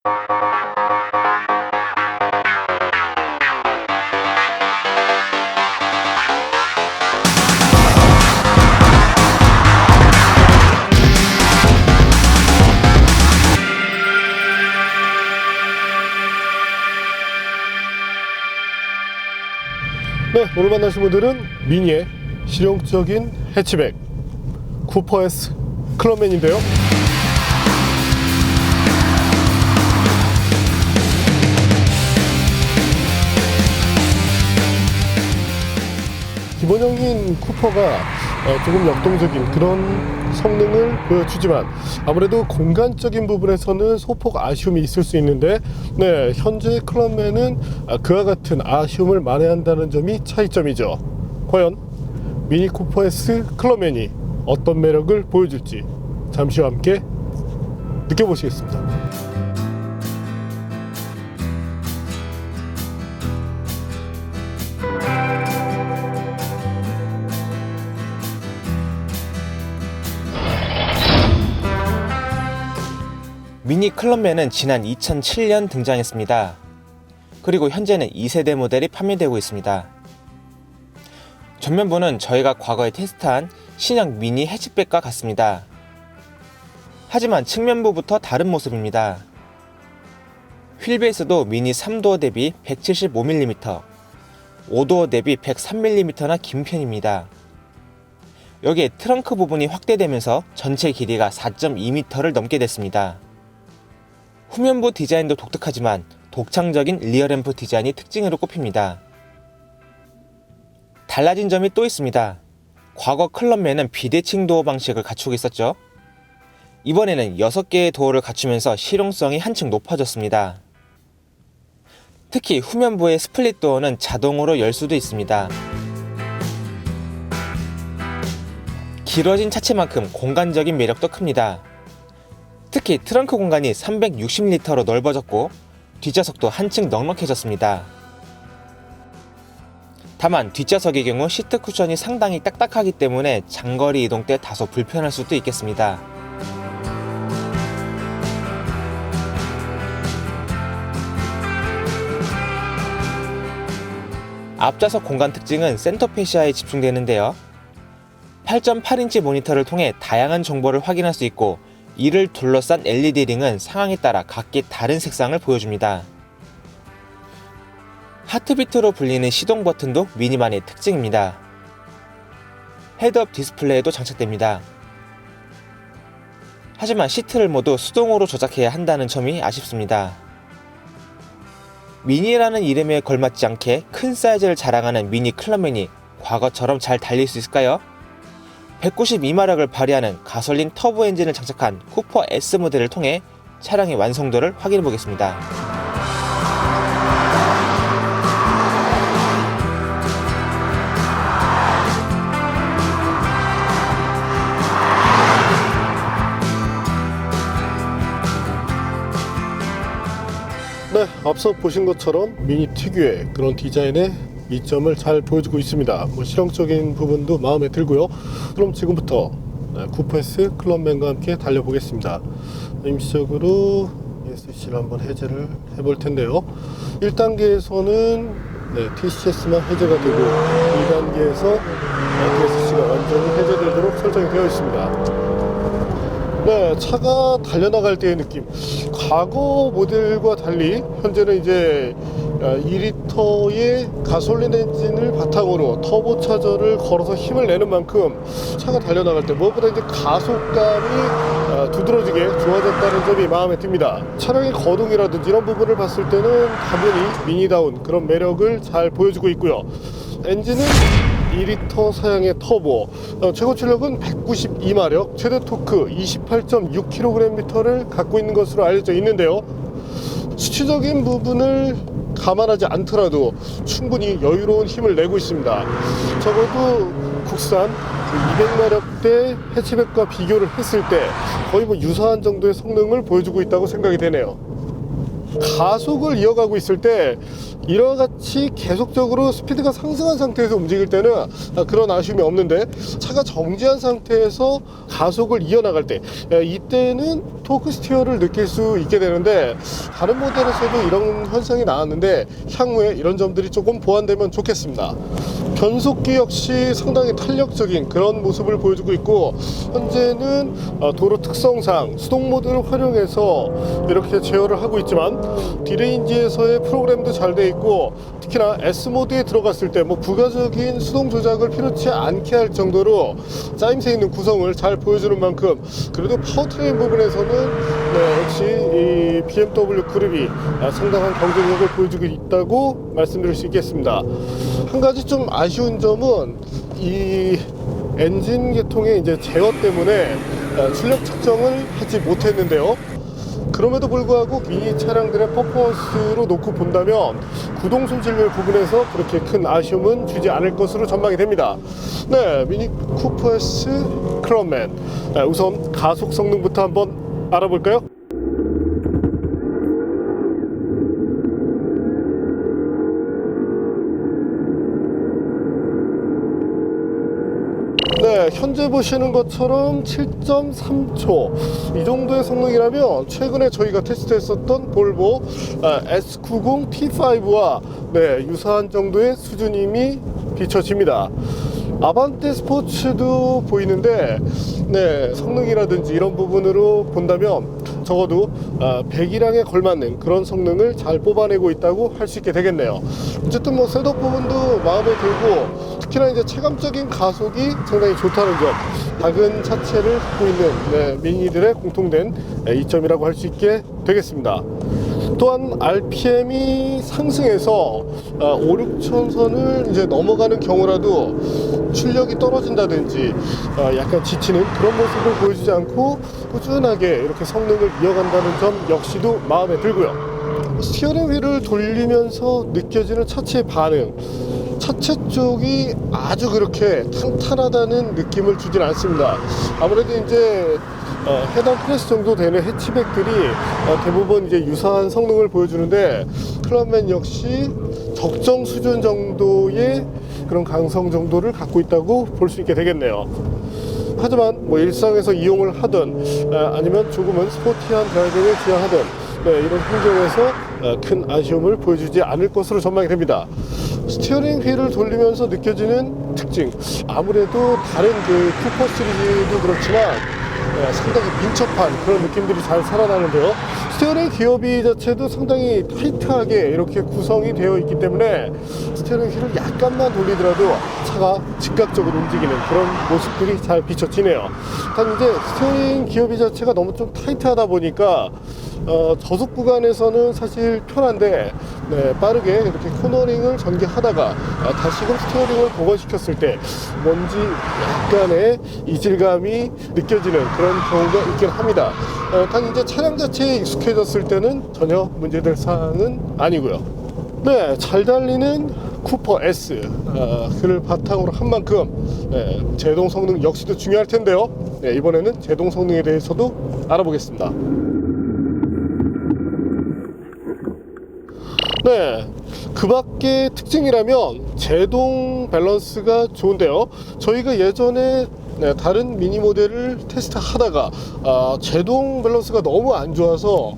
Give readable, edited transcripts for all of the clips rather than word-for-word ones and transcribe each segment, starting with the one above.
네, 오늘 만나신 분들은 미니의 실용적인 해치백 쿠퍼 S 클럽맨인데요. 기본형인 쿠퍼가 조금 역동적인 그런 성능을 보여주지만 아무래도 공간적인 부분에서는 소폭 아쉬움이 있을 수 있는데, 네, 현재 클럽맨은 그와 같은 아쉬움을 만회한다는 점이 차이점이죠. 과연 미니 쿠퍼 S 클럽맨이 어떤 매력을 보여줄지 잠시 후 함께 느껴보시겠습니다. 미니 클럽맨은 지난 2007년 등장했습니다. 그리고 현재는 2세대 모델이 판매되고 있습니다. 전면부는 저희가 과거에 테스트한 신형 미니 해치백과 같습니다. 하지만 측면부부터 다른 모습입니다. 휠베이스도 미니 3도어 대비 175mm, 5도어 대비 103mm나 긴 편입니다. 여기에 트렁크 부분이 확대되면서 전체 길이가 4.2m를 넘게 됐습니다. 후면부 디자인도 독특하지만 독창적인 리어램프 디자인이 특징으로 꼽힙니다. 달라진 점이 또 있습니다. 과거 클럽맨은 비대칭 도어 방식을 갖추고 있었죠. 이번에는 6개의 도어를 갖추면서 실용성이 한층 높아졌습니다. 특히 후면부의 스플릿 도어는 자동으로 열 수도 있습니다. 길어진 차체만큼 공간적인 매력도 큽니다. 특히 트렁크 공간이 360리터로 넓어졌고 뒷좌석도 한층 넉넉해졌습니다. 다만 뒷좌석의 경우 시트 쿠션이 상당히 딱딱하기 때문에 장거리 이동 때 다소 불편할 수도 있겠습니다. 앞좌석 공간 특징은 센터페시아에 집중되는데요. 8.8인치 모니터를 통해 다양한 정보를 확인할 수 있고, 이를 둘러싼 LED 링은 상황에 따라 각기 다른 색상을 보여줍니다. 하트비트로 불리는 시동 버튼도 미니만의 특징입니다. 헤드업 디스플레이도 장착됩니다. 하지만 시트를 모두 수동으로 조작해야 한다는 점이 아쉽습니다. 미니라는 이름에 걸맞지 않게 큰 사이즈를 자랑하는 미니 클럽맨이 과거처럼 잘 달릴 수 있을까요? 192마력을 발휘하는 가솔린 터보 엔진을 장착한 쿠퍼 S 모델을 통해 차량의 완성도를 확인해 보겠습니다. 네, 앞서 보신 것처럼 미니 특유의 그런 디자인의 이점을 잘 보여주고 있습니다. 실용적인 부분도 마음에 들고요. 그럼 지금부터 쿠퍼 S 클럽맨과 함께 달려보겠습니다. 임시적으로 ESC를 한번 해제를 해볼 텐데요. 1단계에서는 TCS만 해제가 되고 2단계에서 ESC가 완전히 해제되도록 설정이 되어 있습니다. 네, 차가 달려나갈 때의 느낌, 과거 모델과 달리 현재는 이제 2리터의 가솔린 엔진을 바탕으로 터보차저를 걸어서 힘을 내는 만큼 차가 달려나갈 때 무엇보다 이제 가속감이 두드러지게 좋아졌다는 점이 마음에 듭니다. 차량의 거동이라든지 이런 부분을 봤을 때는 당연히 미니다운 그런 매력을 잘 보여주고 있고요. 엔진은 2리터 사양의 터보, 최고 출력은 192마력, 최대 토크 28.6kgm를 갖고 있는 것으로 알려져 있는데요. 수치적인 부분을 감안하지 않더라도 충분히 여유로운 힘을 내고 있습니다. 적어도 국산 200마력대 해치백과 비교를 했을 때 거의 유사한 정도의 성능을 보여주고 있다고 생각이 되네요. 가속을 이어가고 있을 때 이와 같이 계속적으로 스피드가 상승한 상태에서 움직일 때는 그런 아쉬움이 없는데, 차가 정지한 상태에서 가속을 이어나갈 때 이때는 토크 스티어를 느낄 수 있게 되는데, 다른 모델에서도 이런 현상이 나왔는데 향후에 이런 점들이 조금 보완되면 좋겠습니다. 변속기 역시 상당히 탄력적인 그런 모습을 보여주고 있고, 현재는 도로 특성상 수동 모드를 활용해서 이렇게 제어를 하고 있지만, D레인지에서의 프로그램도 잘 돼 있고, 특히나 S 모드에 들어갔을 때 부가적인 수동 조작을 필요치 않게 할 정도로 짜임새 있는 구성을 잘 보여주는 만큼, 그래도 파워트레인 부분에서는 역시 이 BMW 그룹이 상당한 경쟁력을 보여주고 있다고 말씀드릴 수 있겠습니다. 한 가지 좀 아쉬운 점은 이 엔진 계통의 이제 제어 때문에 출력 측정을 하지 못했는데요. 그럼에도 불구하고 미니 차량들의 퍼포먼스로 놓고 본다면 구동 손실률 부분에서 그렇게 큰 아쉬움은 주지 않을 것으로 전망이 됩니다. 네, 미니 쿠퍼 S 클럽맨, 우선 가속 성능부터 한번 알아볼까요? 네, 현재 보시는 것처럼 7.3초 이 정도의 성능이라면 최근에 저희가 테스트했었던 볼보 S90 T5와 유사한 정도의 수준임이 비춰집니다. 아반떼 스포츠도 보이는데, 성능이라든지 이런 부분으로 본다면 적어도 배기량에 걸맞는 그런 성능을 잘 뽑아내고 있다고 할 수 있게 되겠네요. 어쨌든 셋업 부분도 마음에 들고, 특히나 이제 체감적인 가속이 상당히 좋다는 점, 작은 차체를 갖고 있는 미니들의 공통된 이점이라고 할 수 있게 되겠습니다. 또한 RPM이 상승해서 5,6천 선을 이제 넘어가는 경우라도 출력이 떨어진다든지 약간 지치는 그런 모습을 보여주지 않고 꾸준하게 이렇게 성능을 이어간다는 점 역시도 마음에 들고요. 스티어링 휠을 돌리면서 느껴지는 차체의 반응, 차체 쪽이 아주 그렇게 탄탄하다는 느낌을 주진 않습니다. 아무래도 이제 해당 클래스 정도 되는 해치백들이 대부분 이제 유사한 성능을 보여주는데, 클럽맨 역시 적정 수준 정도의 그런 강성 정도를 갖고 있다고 볼 수 있게 되겠네요. 하지만 일상에서 이용을 하든 아니면 조금은 스포티한 드라이빙을 지향하든 이런 환경에서 큰 아쉬움을 보여주지 않을 것으로 전망이 됩니다. 스티어링 휠을 돌리면서 느껴지는 특징, 아무래도 다른 그 쿠퍼 시리즈도 그렇지만 상당히 민첩한 그런 느낌들이 잘 살아나는데요. 스티어링 기어비 자체도 상당히 타이트하게 이렇게 구성이 되어 있기 때문에 스티어링 휠을 약간만 돌리더라도 차가 즉각적으로 움직이는 그런 모습들이 잘 비춰지네요. 단 이제 스티어링 기어비 자체가 너무 좀 타이트하다 보니까 저속 구간에서는 사실 편한데, 빠르게 이렇게 코너링을 전개하다가 다시금 스티어링을 복원시켰을 때 뭔지 약간의 이질감이 느껴지는 그런 경우가 있긴 합니다. 단 이제 차량 자체에 익숙해졌을 때는 전혀 문제될 사항은 아니고요. 잘 달리는 쿠퍼 S, 그를 바탕으로 한 만큼 제동 성능 역시도 중요할 텐데요. 이번에는 제동 성능에 대해서도 알아보겠습니다. 그 밖의 특징이라면 제동 밸런스가 좋은데요. 저희가 예전에 다른 미니 모델을 테스트하다가 제동 밸런스가 너무 안 좋아서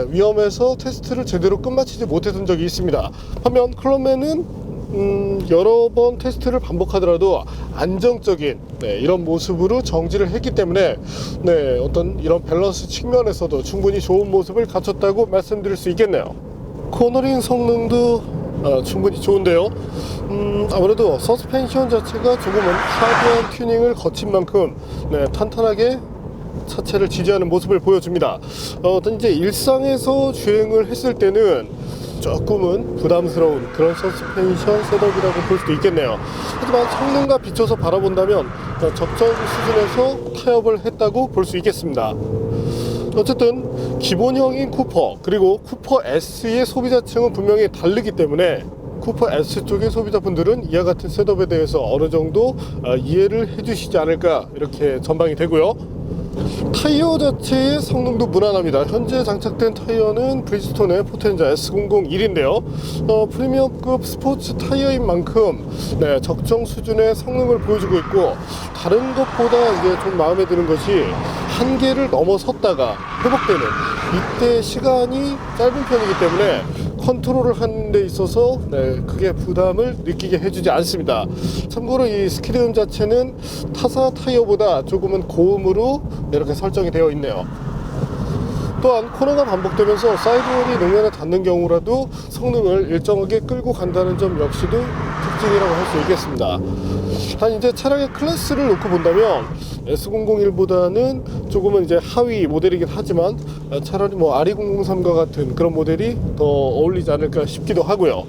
위험해서 테스트를 제대로 끝마치지 못했던 적이 있습니다. 반면 클럽맨은 여러 번 테스트를 반복하더라도 안정적인 이런 모습으로 정지를 했기 때문에 어떤 이런 밸런스 측면에서도 충분히 좋은 모습을 갖췄다고 말씀드릴 수 있겠네요. 코너링 성능도 충분히 좋은데요. 아무래도 서스펜션 자체가 조금은 하드한 튜닝을 거친 만큼 탄탄하게 차체를 지지하는 모습을 보여줍니다. 어떤 이제 일상에서 주행을 했을 때는 조금은 부담스러운 그런 서스펜션 셋업이라고 볼 수도 있겠네요. 하지만 성능과 비춰서 바라본다면 적정 수준에서 타협을 했다고 볼 수 있겠습니다. 어쨌든 기본형인 쿠퍼 그리고 쿠퍼 S의 소비자층은 분명히 다르기 때문에 쿠퍼 S 쪽의 소비자분들은 이와 같은 셋업에 대해서 어느 정도 이해를 해주시지 않을까 이렇게 전망이 되고요. 타이어 자체의 성능도 무난합니다. 현재 장착된 타이어는 브리지스톤의 포텐자 S001인데요. 프리미엄급 스포츠 타이어인 만큼 적정 수준의 성능을 보여주고 있고, 다른 것보다 이제 좀 마음에 드는 것이 한계를 넘어섰다가 회복되는 이때 시간이 짧은 편이기 때문에 컨트롤을 하는 데 있어서 크게 부담을 느끼게 해주지 않습니다. 참고로 이 스키드움 자체는 타사 타이어보다 조금은 고음으로 이렇게 설정이 되어 있네요. 또한 코너가 반복되면서 사이드월이 노면에 닿는 경우라도 성능을 일정하게 끌고 간다는 점 역시도 특징이라고 할 수 있겠습니다. 단 이제 차량의 클래스를 놓고 본다면 S001보다는 조금은 이제 하위 모델이긴 하지만 차라리 뭐 RE003과 같은 그런 모델이 더 어울리지 않을까 싶기도 하고요.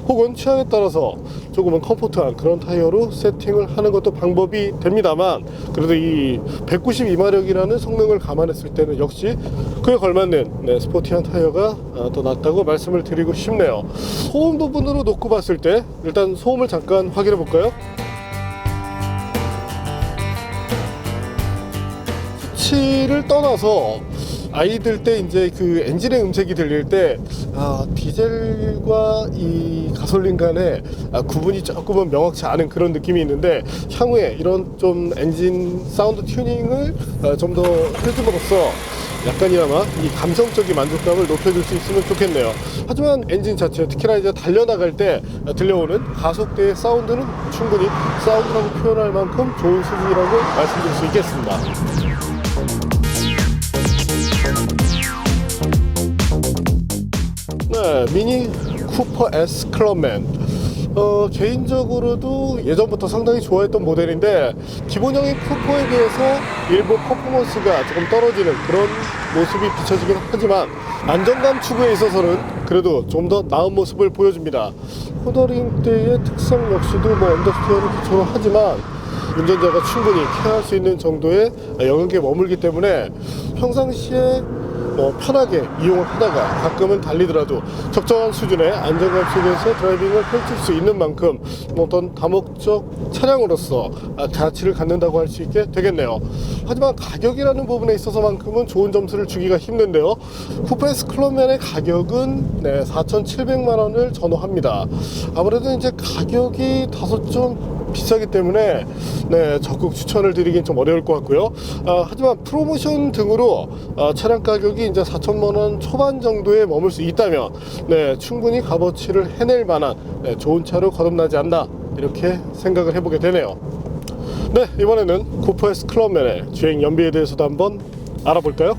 혹은 취향에 따라서 조금은 컴포트한 그런 타이어로 세팅을 하는 것도 방법이 됩니다만, 그래도 이 192마력이라는 성능을 감안했을 때는 역시 그에 걸맞는 스포티한 타이어가 더 낫다고 말씀을 드리고 싶네요. 소음 부분으로 놓고 봤을 때 일단 소음을 잠깐 확인해 볼까요? 수치를 떠나서 아이들 때 이제 그 엔진의 음색이 들릴 때 디젤과 이 가솔린 간의 구분이 조금은 명확치 않은 그런 느낌이 있는데, 향후에 이런 좀 엔진 사운드 튜닝을 좀 더 해줌으로써 약간이나마 이 감성적인 만족감을 높여줄 수 있으면 좋겠네요. 하지만 엔진 자체, 특히나 이제 달려나갈 때 들려오는 가속대의 사운드는 충분히 사운드라고 표현할 만큼 좋은 수준이라고 말씀드릴 수 있겠습니다. 미니 쿠퍼 S 클럽맨, 개인적으로도 예전부터 상당히 좋아했던 모델인데, 기본형인 쿠퍼에 비해서 일부 퍼포먼스가 조금 떨어지는 그런 모습이 비춰지긴 하지만 안정감 추구에 있어서는 그래도 좀 더 나은 모습을 보여줍니다. 코너링 때의 특성 역시도 뭐 언더스티어를 기초로 하지만 운전자가 충분히 케어할 수 있는 정도의 영역에 머물기 때문에 평상시에 편하게 이용을 하다가 가끔은 달리더라도 적정한 수준의 안정감 속에서 드라이빙을 펼칠 수 있는 만큼 어떤 다목적 차량으로서 가치를 갖는다고 할 수 있게 되겠네요. 하지만 가격이라는 부분에 있어서만큼은 좋은 점수를 주기가 힘든데요. 쿠퍼 S 클럽맨의 가격은 4,700만 원을 전후합니다. 아무래도 이제 가격이 다소 좀 비싸기 때문에 적극 추천을 드리긴 좀 어려울 것 같고요. 하지만 프로모션 등으로 차량 가격이 이제 4천만 원 초반 정도에 머물 수 있다면 충분히 값어치를 해낼 만한 좋은 차로 거듭나지 않나, 이렇게 생각을 해보게 되네요. 이번에는 쿠퍼 S 클럽맨의 주행 연비에 대해서도 한번 알아볼까요?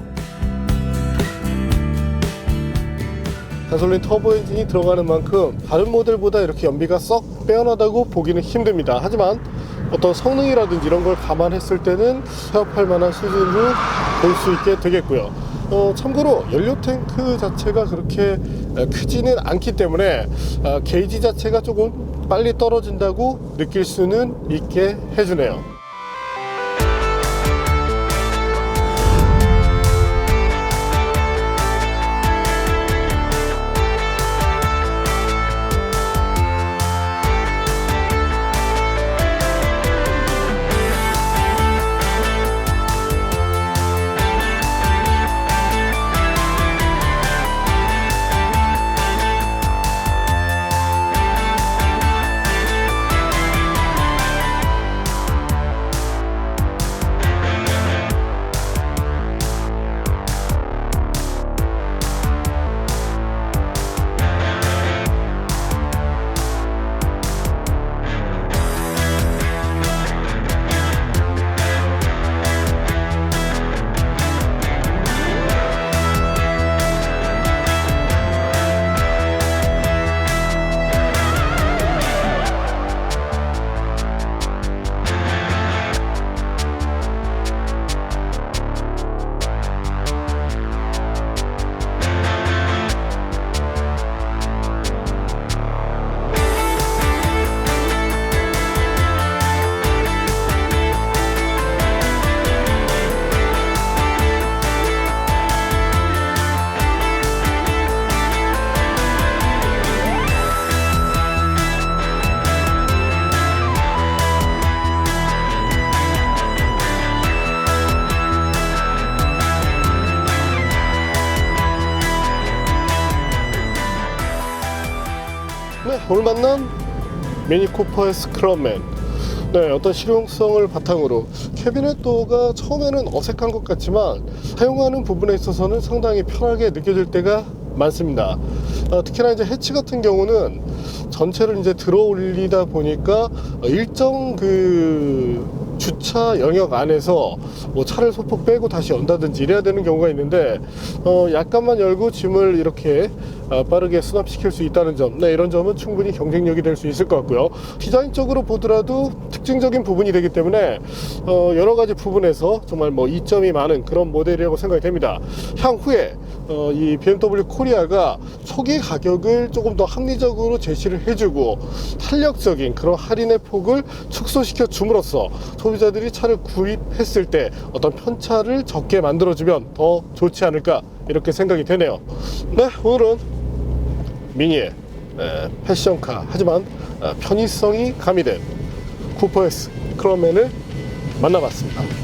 가솔린 터보 엔진이 들어가는 만큼 다른 모델보다 이렇게 연비가 썩 빼어나다고 보기는 힘듭니다. 하지만 어떤 성능이라든지 이런 걸 감안했을 때는 타협할 만한 수준으로 볼 수 있게 되겠고요. 참고로 연료 탱크 자체가 그렇게 크지는 않기 때문에 게이지 자체가 조금 빨리 떨어진다고 느낄 수는 있게 해주네요. 네, 오늘 만난 미니 쿠퍼 S 클럽맨. 네, 어떤 실용성을 바탕으로 캐비넷 도어가 처음에는 어색한 것 같지만 사용하는 부분에 있어서는 상당히 편하게 느껴질 때가 많습니다. 특히나 이제 해치 같은 경우는 전체를 이제 들어 올리다 보니까 일정 그 주차 영역 안에서 뭐 차를 소폭 빼고 다시 연다든지 이래야 되는 경우가 있는데 약간만 열고 짐을 이렇게 빠르게 수납시킬 수 있다는 점, 네, 이런 점은 충분히 경쟁력이 될 수 있을 것 같고요. 디자인적으로 보더라도 특징적인 부분이 되기 때문에 여러 가지 부분에서 정말 뭐 이점이 많은 그런 모델이라고 생각이 됩니다. 향후에 이 BMW 코리아가 초기 가격을 조금 더 합리적으로 제시를 해주고 탄력적인 그런 할인의 폭을 축소시켜 줌으로써 소비자들이 차를 구입했을 때 어떤 편차를 적게 만들어주면 더 좋지 않을까 이렇게 생각이 되네요. 네, 오늘은 미니의 패션카 하지만 편의성이 가미된 쿠퍼 S 클럽맨을 만나봤습니다.